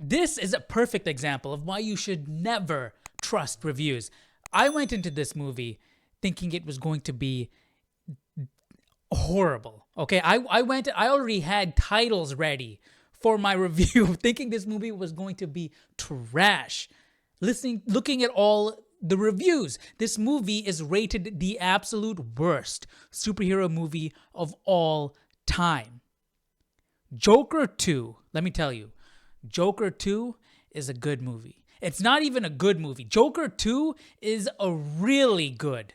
This is a perfect example of why you should never trust reviews. I went into this movie thinking it was going to be horrible. Okay, I already had titles ready for my review, thinking this movie was going to be trash. Looking at all the reviews, this movie is rated the absolute worst superhero movie of all time. Joker 2, let me tell you, Joker 2 is a good movie. It's not even a good movie. Joker 2 is a really good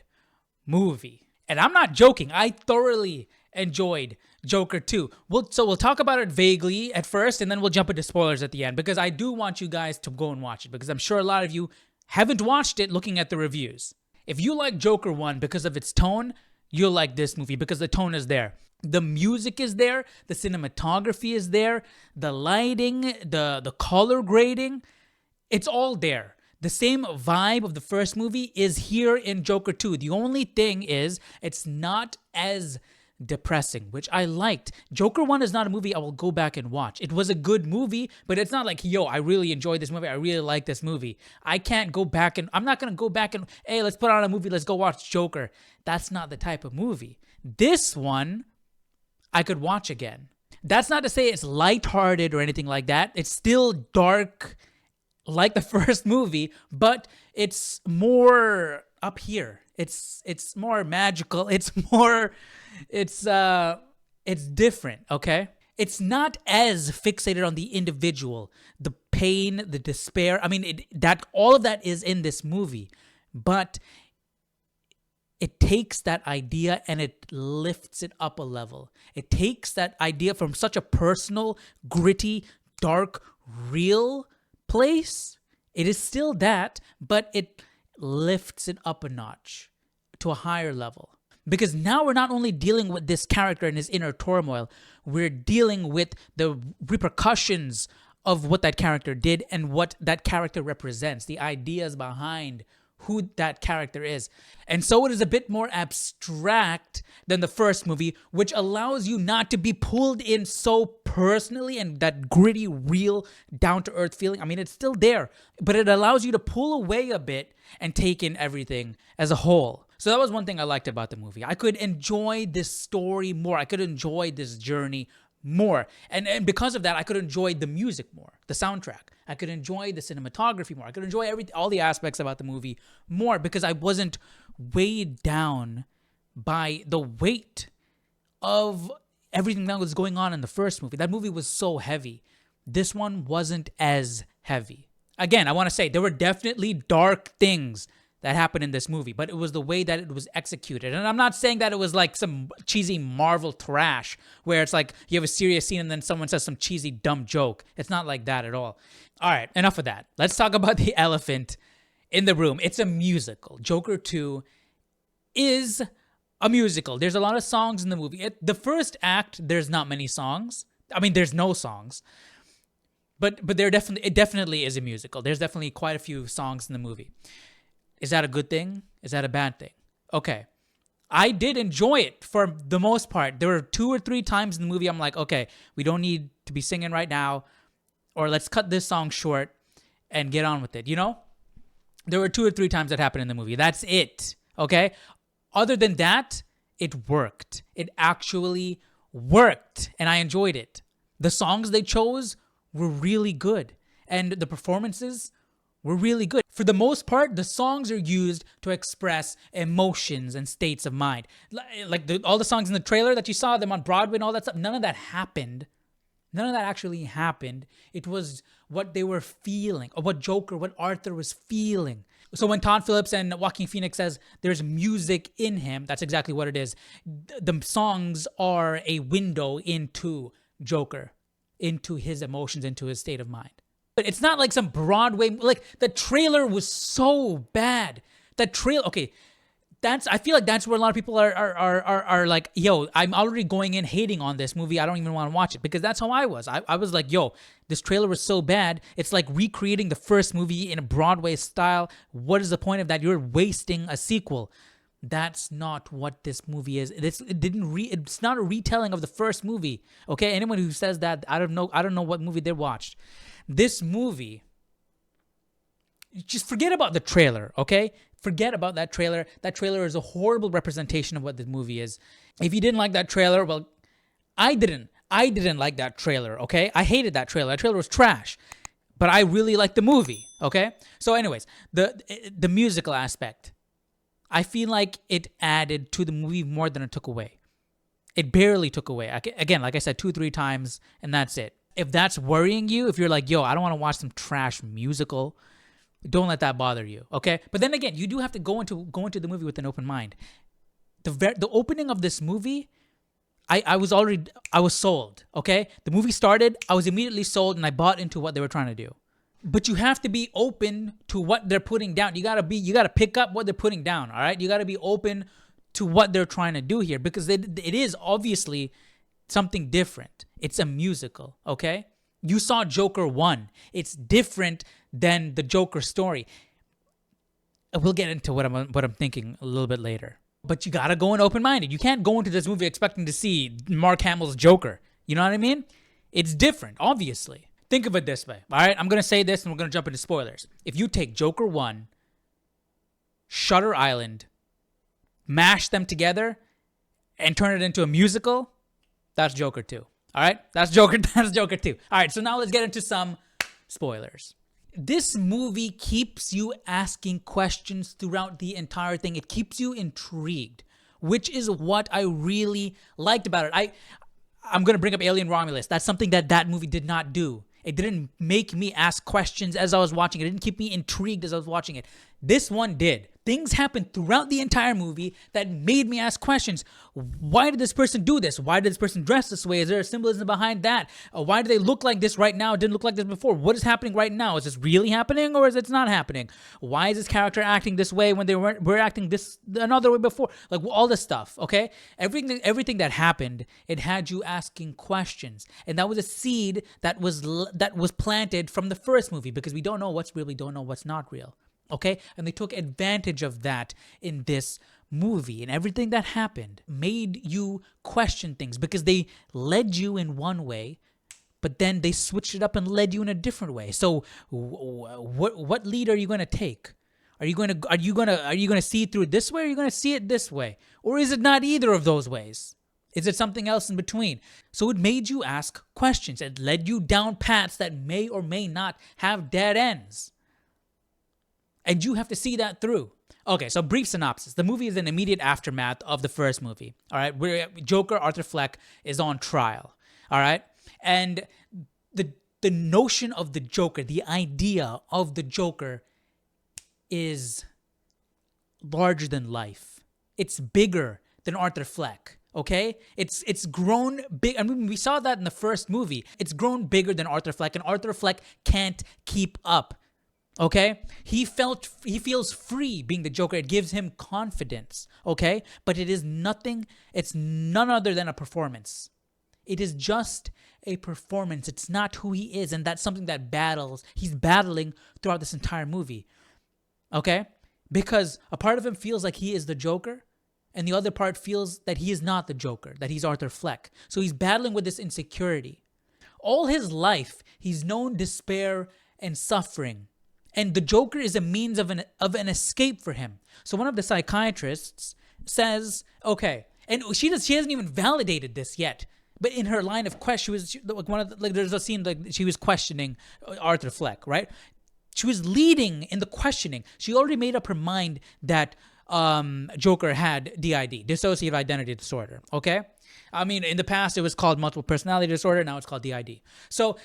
movie. And I'm not joking. I thoroughly enjoyed Joker 2. We'll talk about it vaguely at first, and then we'll jump into spoilers at the end, because I do want you guys to go and watch it, because I'm sure a lot of you haven't watched it looking at the reviews. If you like Joker 1 because of its tone, you'll like this movie because the tone is there. The music is there. The cinematography is there. The lighting, the color grading, it's all there. The same vibe of the first movie is here in Joker 2. The only thing is it's not as depressing, which I liked. Joker 1 is not a movie I will go back and watch. It was a good movie, but it's not like, yo, I really enjoyed this movie. I really like this movie. I can't go back and I'm not going to go back and, hey, let's put on a movie. Let's go watch Joker. That's not the type of movie. This one, I could watch again. That's not to say it's lighthearted or anything like that. It's still dark like the first movie, but it's more up here. It's more magical. It's different, okay? It's not as fixated on the individual, the pain, the despair. I mean, all of that is in this movie, but it takes that idea and it lifts it up a level. It takes that idea from such a personal, gritty, dark, real place. It is still that, but it lifts it up a notch to a higher level. Because now we're not only dealing with this character and his inner turmoil, we're dealing with the repercussions of what that character did and what that character represents, the ideas behind who that character is. And so it is a bit more abstract than the first movie, which allows you not to be pulled in so personally and that gritty, real, down-to-earth feeling. I mean, it's still there, but it allows you to pull away a bit and take in everything as a whole. So that was one thing I liked about the movie. I could enjoy this story more. I could enjoy this journey more. And because of that, I could enjoy the music more, the soundtrack. I could enjoy the cinematography more. I could enjoy all the aspects about the movie more because I wasn't weighed down by the weight of everything that was going on in the first movie. That movie was so heavy. This one wasn't as heavy. Again, I want to say there were definitely dark things that happened in this movie, but it was the way that it was executed. And I'm not saying that it was like some cheesy Marvel trash where it's like you have a serious scene and then someone says some cheesy dumb joke. It's not like that at all. All right, enough of that. Let's talk about the elephant in the room. It's a musical. Joker 2 is a musical. There's a lot of songs in the movie. The first act, there's not many songs. I mean, there's no songs. But it definitely is a musical. There's definitely quite a few songs in the movie. Is that a good thing? Is that a bad thing? Okay. I did enjoy it for the most part. There were 2 or 3 times in the movie I'm like, okay, we don't need to be singing right now, or let's cut this song short and get on with it, you know? There were 2 or 3 times that happened in the movie. That's it, okay? Other than that, it worked. It actually worked, and I enjoyed it. The songs they chose were really good, and the performances were really good. For the most part, the songs are used to express emotions and states of mind. Like all the songs in the trailer that you saw, them on Broadway and all that stuff, none of that happened. None of that actually happened. It was what they were feeling, or what Arthur was feeling. So when Todd Phillips and Joaquin Phoenix says there's music in him, that's exactly what it is. The songs are a window into Joker, into his emotions, into his state of mind. But it's not like some Broadway, like the trailer was so bad. That trailer, okay, I feel like that's where a lot of people are like, yo, I'm already going in hating on this movie. I don't even want to watch it, because that's how I was. I was like, yo, this trailer was so bad. It's like recreating the first movie in a Broadway style. What is the point of that? You're wasting a sequel. That's not what this movie is. It's not a retelling of the first movie. Okay, anyone who says that, I don't know what movie they watched. This movie, just forget about the trailer, okay? Forget about that trailer. That trailer is a horrible representation of what the movie is. If you didn't like that trailer, well, I didn't like that trailer, okay? I hated that trailer. That trailer was trash. But I really liked the movie, okay? So anyways, the musical aspect, I feel like it added to the movie more than it took away. It barely took away. Again, like I said, 2-3 times, and that's it. If that's worrying you, if you're like, yo, I don't want to watch some trash musical, don't let that bother you, okay? But then again, you do have to go into the movie with an open mind. The opening of this movie, I was sold, okay? The movie started, I was immediately sold, and I bought into what they were trying to do. But you have to be open to what they're putting down. You gotta pick up what they're putting down, all right? You gotta be open to what they're trying to do here, because it is obviously something different. It's a musical, okay? You saw Joker 1. It's different than the Joker story. We'll get into what I'm thinking a little bit later. But you gotta go in open-minded. You can't go into this movie expecting to see Mark Hamill's Joker. You know what I mean? It's different, obviously. Think of it this way, all right? I'm gonna say this and we're gonna jump into spoilers. If you take Joker 1, Shutter Island, mash them together, and turn it into a musical, that's Joker 2. All right? That's Joker 2. All right, so now let's get into some spoilers. This movie keeps you asking questions throughout the entire thing. It keeps you intrigued, which is what I really liked about it. I'm going to bring up Alien Romulus. That's something that movie did not do. It didn't make me ask questions as I was watching it. It didn't keep me intrigued as I was watching it. This one did. Things happened throughout the entire movie that made me ask questions. Why did this person do this? Why did this person dress this way? Is there a symbolism behind that? Why do they look like this right now? It didn't look like this before. What is happening right now? Is this really happening or is it not happening? Why is this character acting this way when they were acting this another way before? Like all this stuff, okay? Everything that happened, it had you asking questions. And that was a seed that was planted from the first movie, because we don't know what's real, we don't know what's not real. Okay? And they took advantage of that in this movie. And everything that happened made you question things, because they led you in one way, but then they switched it up and led you in a different way. So what lead are you going to take? Are you going to see it through this way, or are you going to see it this way? Or is it not either of those ways? Is it something else in between? So it made you ask questions. It led you down paths that may or may not have dead ends. And you have to see that through. Okay, so brief synopsis. The movie is an immediate aftermath of the first movie. All right, where Joker, Arthur Fleck, is on trial. All right, and the notion of the Joker, the idea of the Joker, is larger than life. It's bigger than Arthur Fleck. Okay, it's grown big. I mean, we saw that in the first movie. It's grown bigger than Arthur Fleck, and Arthur Fleck can't keep up. Okay, he feels free being the Joker. It gives him confidence. Okay, but it is nothing. It's none other than a performance. It is just a performance. It's not who he is, and that's something that he's battling throughout this entire movie. Okay, because a part of him feels like he is the Joker, and the other part feels that he is not the Joker, that he's Arthur Fleck. So he's battling with this insecurity. All his life, he's known despair and suffering. And the Joker is a means of an escape for him. So one of the psychiatrists says, okay, and she hasn't even validated this yet. But in her line of question, there's a scene like she was questioning Arthur Fleck, right? She was leading in the questioning. She already made up her mind that Joker had DID, dissociative identity disorder. Okay, I mean, in the past it was called multiple personality disorder. Now it's called DID. So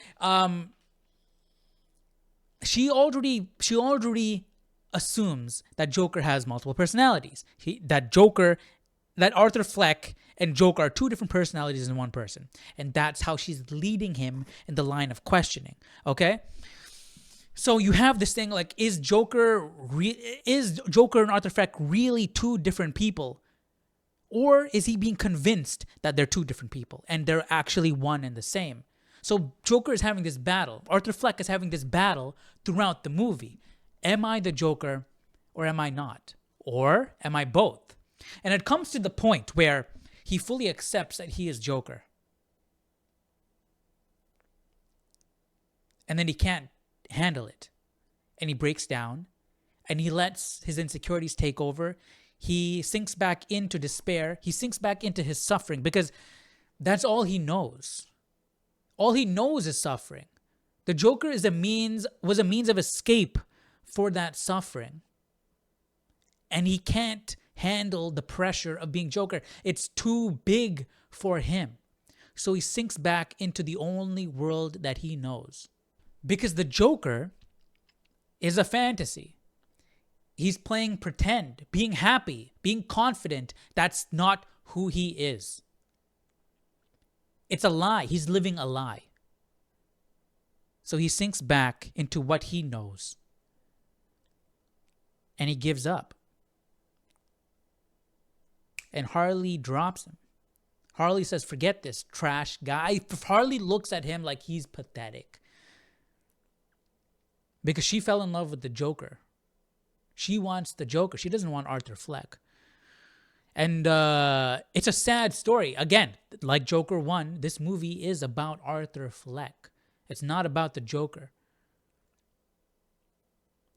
she already assumes that Joker has multiple personalities. That Arthur Fleck and Joker are two different personalities in one person, and that's how she's leading him in the line of questioning. Okay. So you have this thing like, is Joker and Arthur Fleck really two different people? Or is he being convinced that they're two different people and they're actually one and the same? So Joker is having this battle. Arthur Fleck is having this battle throughout the movie. Am I the Joker or am I not? Or am I both? And it comes to the point where he fully accepts that he is Joker. And then he can't handle it. And he breaks down. And he lets his insecurities take over. He sinks back into despair. He sinks back into his suffering because that's all he knows. All he knows is suffering. The Joker was a means of escape for that suffering. And he can't handle the pressure of being Joker. It's too big for him. So he sinks back into the only world that he knows. Because the Joker is a fantasy. He's playing pretend, being happy, being confident. That's not who he is. It's a lie. He's living a lie. So he sinks back into what he knows. And he gives up. And Harley drops him. Harley says, forget this trash guy. Harley looks at him like he's pathetic. Because she fell in love with the Joker. She wants the Joker. She doesn't want Arthur Fleck. And it's a sad story. Again, like Joker 1, this movie is about Arthur Fleck. It's not about the Joker.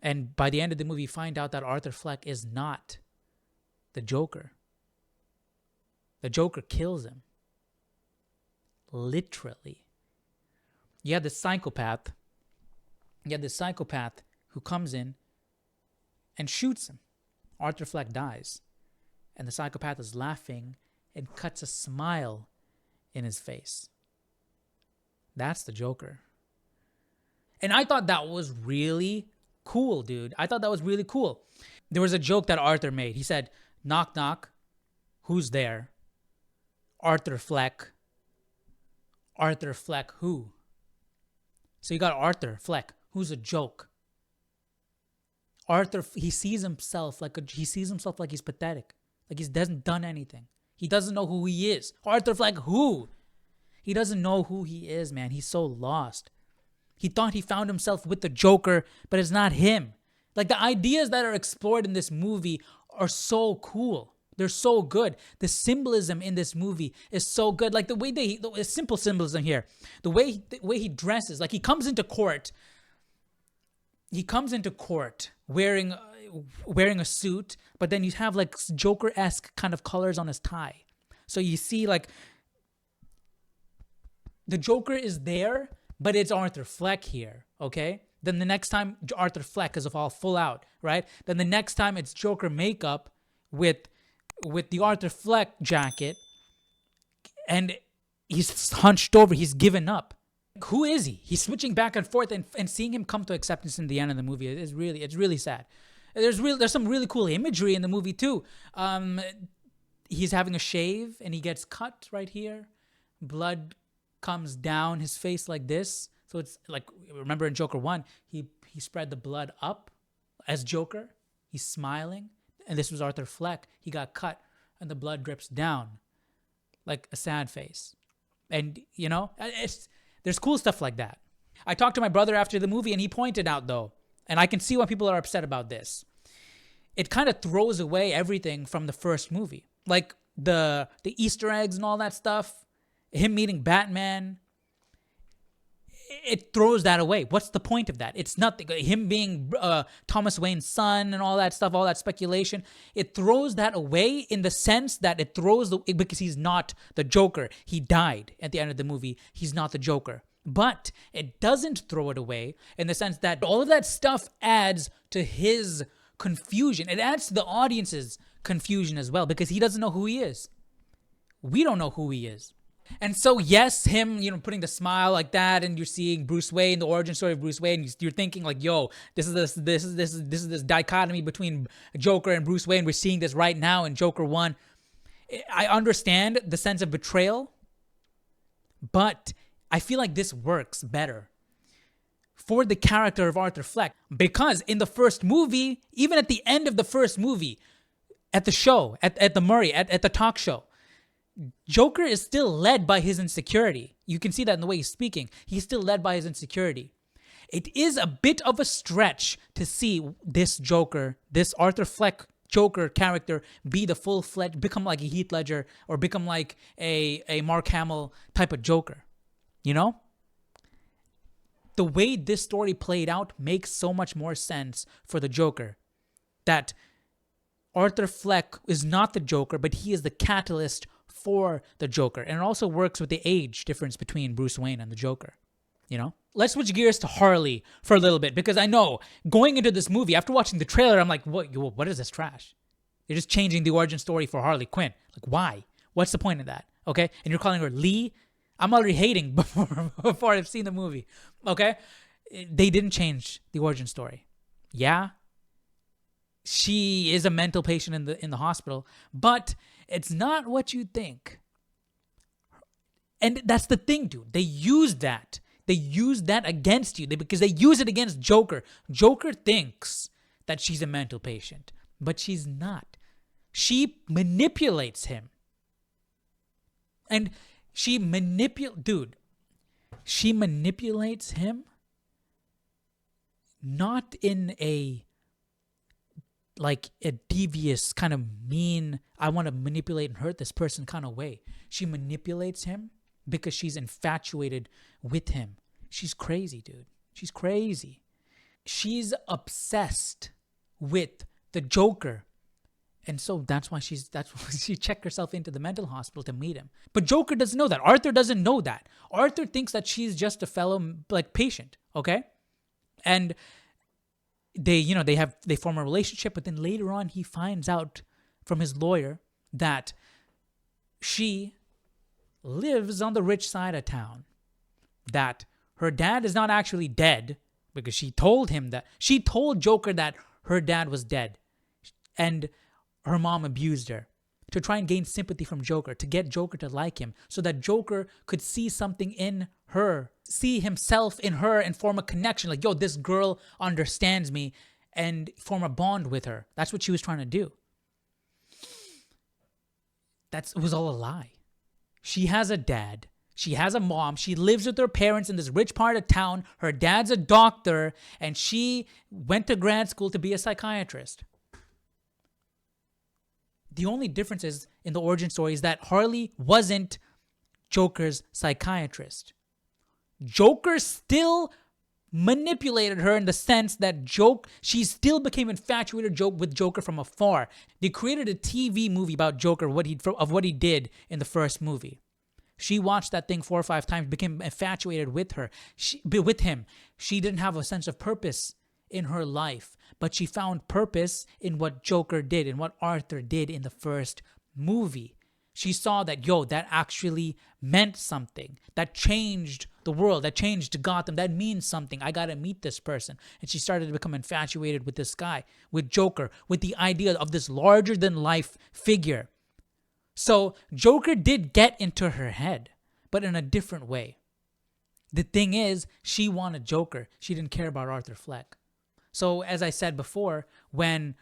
And by the end of the movie, you find out that Arthur Fleck is not the Joker. The Joker kills him. Literally. You have this psychopath. Who comes in and shoots him. Arthur Fleck dies. And the psychopath is laughing and cuts a smile in his face. That's the Joker. And I thought that was really cool, dude. I thought that was really cool. There was a joke that Arthur made. He said, knock, knock. Who's there? Arthur Fleck. Arthur Fleck who? So you got Arthur Fleck, who's a joke. Arthur, he sees himself like he's pathetic. Like he hasn't done anything. He doesn't know who he is. Arthur Fleck who? He doesn't know who he is, man. He's so lost. He thought he found himself with the Joker, but it's not him. Like the ideas that are explored in this movie are so cool. They're so good. The symbolism in this movie is so good. Like the way the simple symbolism here. The way he dresses. Like he comes into court. Wearing a suit, but then you have like Joker-esque kind of colors on his tie. So you see like the Joker is there, but it's Arthur Fleck here, okay? Then the next time Arthur Fleck is all full out, right? Then the next time it's Joker makeup with the Arthur Fleck jacket, and he's hunched over, he's given up. Who is he? He's switching back and forth, and seeing him come to acceptance in the end of the movie it's really sad. There's some really cool imagery in the movie too. He's having a shave and he gets cut right here. Blood comes down his face like this. So it's like, remember in Joker 1, he spread the blood up as Joker. He's smiling. And this was Arthur Fleck. He got cut and the blood drips down like a sad face. And, you know, there's cool stuff like that. I talked to my brother after the movie and he pointed out, though, and I can see why people are upset about this. It kind of throws away everything from the first movie. Like the Easter eggs and all that stuff. Him meeting Batman. It throws that away. What's the point of that? It's nothing. Him being Thomas Wayne's son and all that stuff, all that speculation. It throws that away in the sense that it throws because he's not the Joker. He died at the end of the movie. He's not the Joker. But it doesn't throw it away in the sense that all of that stuff adds to his confusion. It adds to the audience's confusion as well because he doesn't know who he is. We don't know who he is. And so, yes, him, putting the smile like that, and you're seeing Bruce Wayne, the origin story of Bruce Wayne. You're thinking like, yo, this is this dichotomy between Joker and Bruce Wayne. We're seeing this right now in Joker 1. I understand the sense of betrayal, but I feel like this works better for the character of Arthur Fleck because in the first movie, even at the end of the first movie, at the show, at the Murray, at the talk show, Joker is still led by his insecurity. You can see that in the way he's speaking. He's still led by his insecurity. It is a bit of a stretch to see this Joker, this Arthur Fleck Joker character be the full-fledged, become like a Heath Ledger or become like a Mark Hamill type of Joker. You know? the way this story played out makes so much more sense for the Joker. That Arthur Fleck is not the Joker, but he is the catalyst for the Joker. And it also works with the age difference between Bruce Wayne and the Joker. You know? Let's switch gears to Harley for a little bit, because I know going into this movie, after watching the trailer, I'm like, what is this trash? They're just changing the origin story for Harley Quinn. Like, why? What's the point of that? Okay? And you're calling her Lee? I'm already hating before I've seen the movie. Okay? They didn't change the origin story. Yeah, she is a mental patient in the hospital, but it's not what you think. And that's the thing, dude. They use that. They use that against you because they use it against Joker. Joker thinks that she's a mental patient, but she's not. She manipulates him. And she manipulates him not in a devious kind of mean, I want to manipulate and hurt this person kind of way. She manipulates him because she's infatuated with him. She's crazy, dude. She's crazy. She's obsessed with the Joker. And so that's why she checked herself into the mental hospital to meet him. But Joker doesn't know that. Arthur doesn't know that. Arthur thinks that she's just a fellow patient, okay? And they form a relationship, but then later on he finds out from his lawyer that she lives on the rich side of town. That her dad is not actually dead, because she told Joker that her dad was dead. And her mom abused her to try and gain sympathy from Joker, to get Joker to like him, so that Joker could see something in her, see himself in her, and form a connection. Like, yo, this girl understands me, and form a bond with her. That's what she was trying to do. It was all a lie. She has a dad. She has a mom. She lives with her parents in this rich part of town. Her dad's a doctor, and she went to grad school to be a psychiatrist. The only difference is in the origin story is that Harley wasn't Joker's psychiatrist. Joker still manipulated her in the sense that she still became infatuated with Joker from afar. They created a TV movie about Joker, what he did in the first movie. She watched that thing 4 or 5 times, became infatuated with him. She didn't have a sense of purpose in her life, but she found purpose in what Joker did and what Arthur did in the first movie. She saw that, that actually meant something. That changed the world. That changed Gotham. That means something. I gotta meet this person. And she started to become infatuated with this guy, with Joker, with the idea of this larger-than-life figure. So Joker did get into her head, but in a different way. The thing is, she wanted Joker. She didn't care about Arthur Fleck. So as I said before, when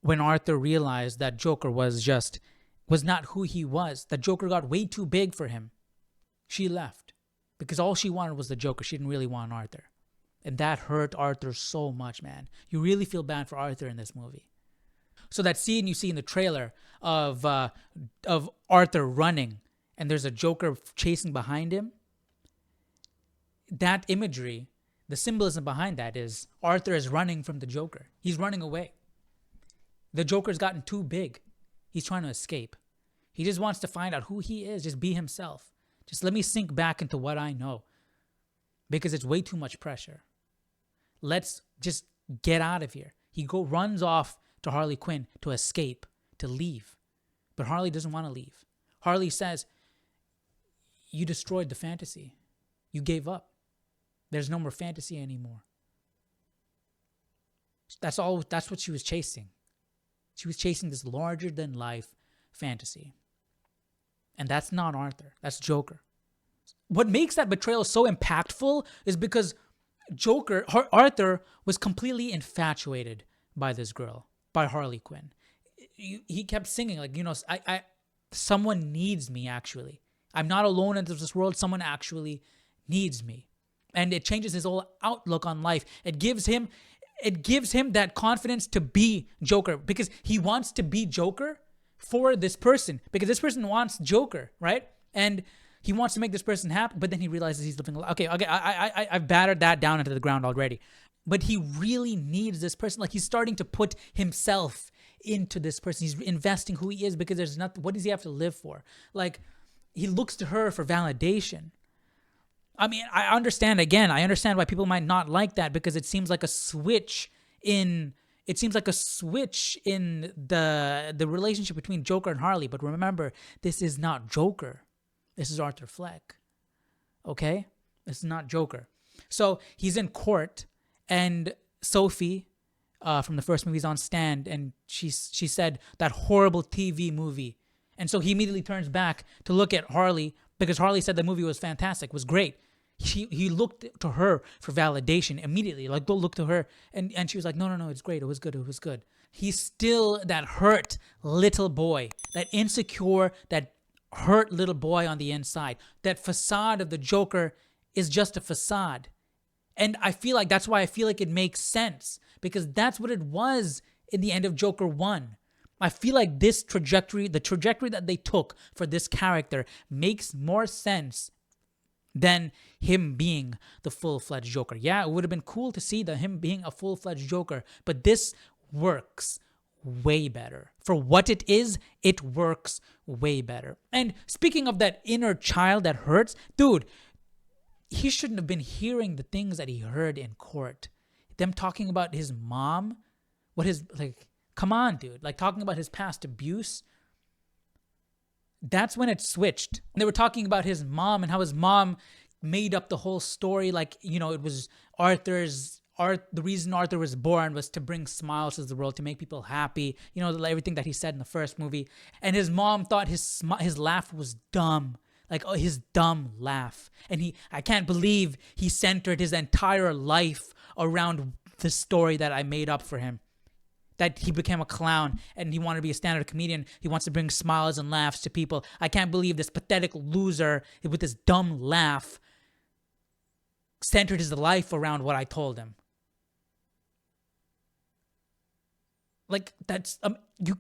Arthur realized that Joker was not who he was, that Joker got way too big for him, she left. Because all she wanted was the Joker. She didn't really want Arthur. And that hurt Arthur so much, man. You really feel bad for Arthur in this movie. So that scene you see in the trailer of Arthur running and there's a Joker chasing behind him, that imagery, the symbolism behind that is Arthur is running from the Joker. He's running away. The Joker's gotten too big. He's trying to escape. He just wants to find out who he is. Just be himself. Just let me sink back into what I know. Because it's way too much pressure. Let's just get out of here. He runs off to Harley Quinn to escape, to leave. But Harley doesn't want to leave. Harley says, you destroyed the fantasy. You gave up. There's no more fantasy anymore. That's what she was chasing. She was chasing this larger-than-life fantasy. And that's not Arthur. That's Joker. What makes that betrayal so impactful is because Arthur was completely infatuated by this girl, by Harley Quinn. He kept singing, someone needs me, actually. I'm not alone in this world. Someone actually needs me. And it changes his whole outlook on life. It gives him that confidence to be Joker, because he wants to be Joker for this person, because this person wants Joker, right? And He wants to make this person happy, but then he realizes he's living a lie. Okay, I've battered that down into the ground already. But he really needs this person. Like, he's starting to put himself into this person. He's investing who he is because there's nothing. What does he have to live for? Like, he looks to her for validation. I mean, I understand why people might not like that, because it seems like a switch in the relationship between Joker and Harley. But remember, this is not Joker. This is Arthur Fleck. Okay? This is not Joker. So he's in court, and Sophie from the first movie is on stand, and she said that horrible TV movie. And so he immediately turns back to look at Harley, because Harley said the movie was fantastic, was great. He looked to her for validation immediately. Like, go look to her. And she was like, no, it's great. It was good. He's still that hurt little boy, that insecure, that hurt little boy on the inside. That facade of the Joker is just a facade. And I feel like that's why I feel like it makes sense, because that's what it was in the end of Joker 1. I feel like this trajectory, the trajectory that they took for this character, makes more sense than him being the full-fledged Joker. Yeah, it would have been cool to see him being a full-fledged Joker, but this works way better. For what it is, it works way better. And speaking of that inner child that hurts, dude, he shouldn't have been hearing the things that he heard in court. Them talking about his mom, come on, dude. Like, talking about his past abuse. That's when it switched. They were talking about his mom and how his mom made up the whole story. Like, it was the reason Arthur was born was to bring smiles to the world, to make people happy. Everything that he said in the first movie. And his mom thought his laugh was dumb. Like, his dumb laugh. And I can't believe he centered his entire life around the story that I made up for him. That he became a clown and he wanted to be a stand-up comedian. He wants to bring smiles and laughs to people. I can't believe this pathetic loser with this dumb laugh centered his life around what I told him. Like, that's you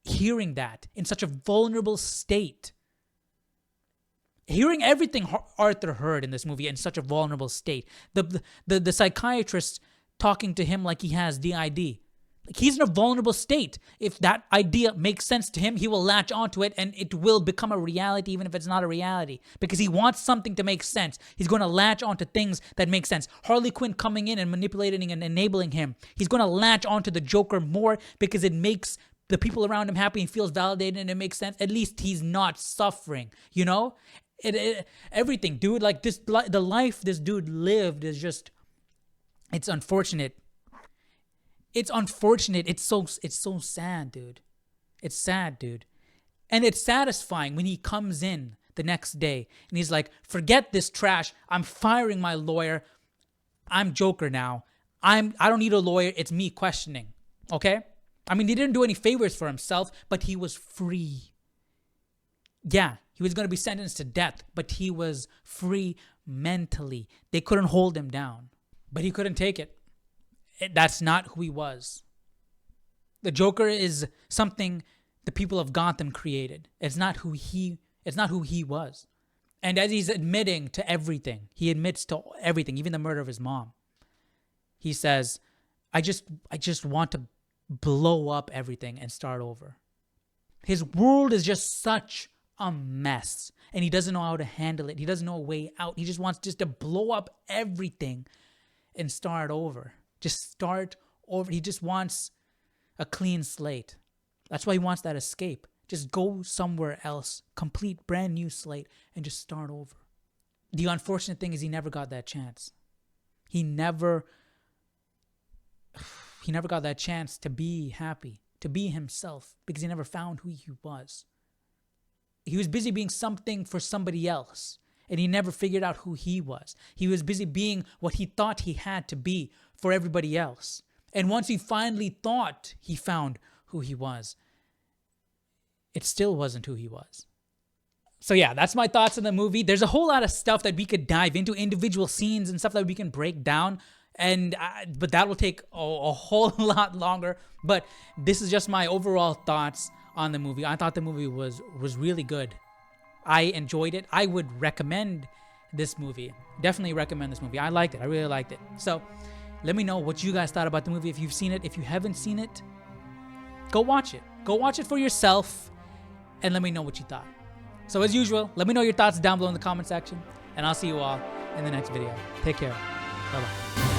hearing that in such a vulnerable state. Hearing everything Arthur heard in this movie in such a vulnerable state. The psychiatrist talking to him like he has DID. Like, he's in a vulnerable state. If that idea makes sense to him, he will latch onto it and it will become a reality, even if it's not a reality. Because he wants something to make sense. He's going to latch onto things that make sense. Harley Quinn coming in and manipulating and enabling him. He's going to latch onto the Joker more because it makes the people around him happy and feels validated and it makes sense. At least he's not suffering, everything, dude. Like, the life this dude lived is just, it's unfortunate. It's unfortunate. It's so sad, dude. It's sad, dude. And it's satisfying when he comes in the next day and he's like, forget this trash. I'm firing my lawyer. I'm Joker now. I don't need a lawyer. It's me questioning. Okay? I mean, he didn't do any favors for himself, but he was free. Yeah, he was going to be sentenced to death, but he was free mentally. They couldn't hold him down, but he couldn't take it. That's not who he was. The Joker is something the people of Gotham created. It's not who he was. And as he's admitting to everything, he admits to everything, even the murder of his mom. He says, I just want to blow up everything and start over. His world is just such a mess, and he doesn't know how to handle it. He doesn't know a way out. He just wants to blow up everything and start over. Just start over. He just wants a clean slate. That's why he wants that escape. Just go somewhere else, complete brand new slate, and just start over. The unfortunate thing is he never got that chance. He never got that chance to be happy, to be himself, because he never found who he was. He was busy being something for somebody else, and he never figured out who he was. He was busy being what he thought he had to be for everybody else. And once he finally thought he found who he was, it still wasn't who he was. So yeah, that's my thoughts on the movie. There's a whole lot of stuff that we could dive into, individual scenes and stuff that we can break down. But that will take a whole lot longer. But this is just my overall thoughts on the movie. I thought the movie was really good. I enjoyed it. I would recommend this movie. Definitely recommend this movie. I liked it. I really liked it. So let me know what you guys thought about the movie. If you've seen it, if you haven't seen it, go watch it. Go watch it for yourself and let me know what you thought. So as usual, let me know your thoughts down below in the comment section, and I'll see you all in the next video. Take care. Bye-bye.